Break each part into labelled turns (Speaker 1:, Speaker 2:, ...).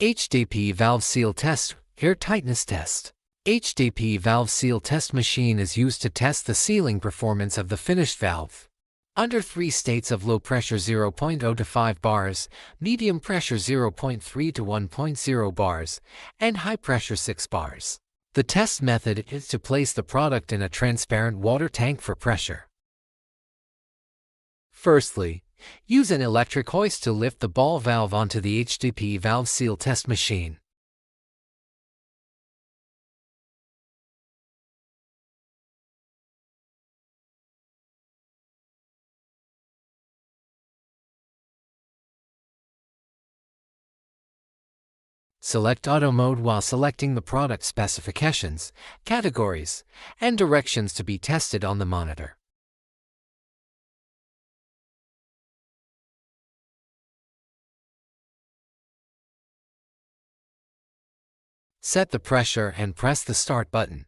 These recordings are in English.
Speaker 1: HDPE valve seal test, air tightness test. HDPE valve seal test machine is used to test the sealing performance of the finished valve. Under 3 states of low pressure 0.0 to 5 bars, medium pressure 0.3 to 1.0 bars, and high pressure 6 bars. The test method is to place the product in a transparent water tank for pressure. Firstly, use an electric hoist to lift the ball valve onto the HDPE valve seal test machine. Select Auto Mode while selecting the product specifications, categories, and directions to be tested on the monitor. Set the pressure and press the Start button.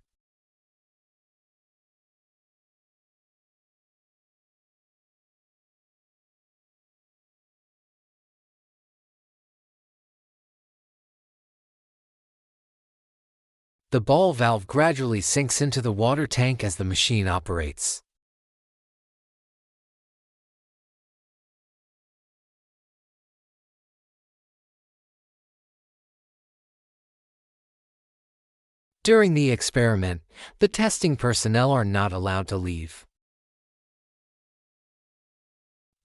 Speaker 1: The ball valve gradually sinks into the water tank as the machine operates. During the experiment, the testing personnel are not allowed to leave.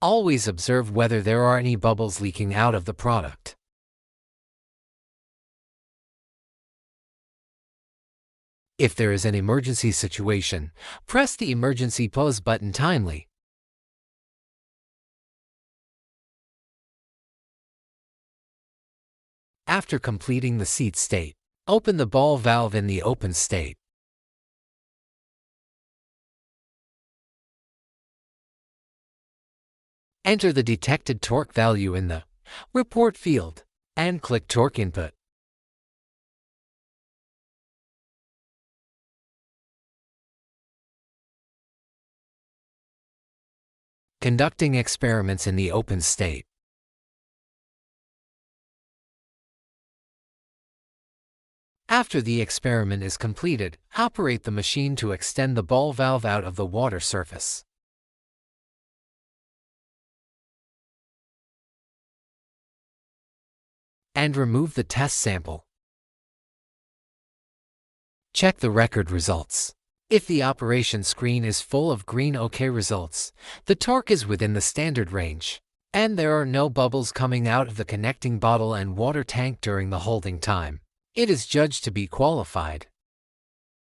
Speaker 1: Always observe whether there are any bubbles leaking out of the product. If there is an emergency situation, press the emergency pause button timely. After completing the seat state, open the ball valve in the open state. Enter the detected torque value in the report field and click Torque Input. Conducting experiments in the open state. After the experiment is completed, operate the machine to extend the ball valve out of the water surface. And remove the test sample. Check the record results. If the operation screen is full of green OK results, the torque is within the standard range, and there are no bubbles coming out of the connecting bottle and water tank during the holding time, it is judged to be qualified.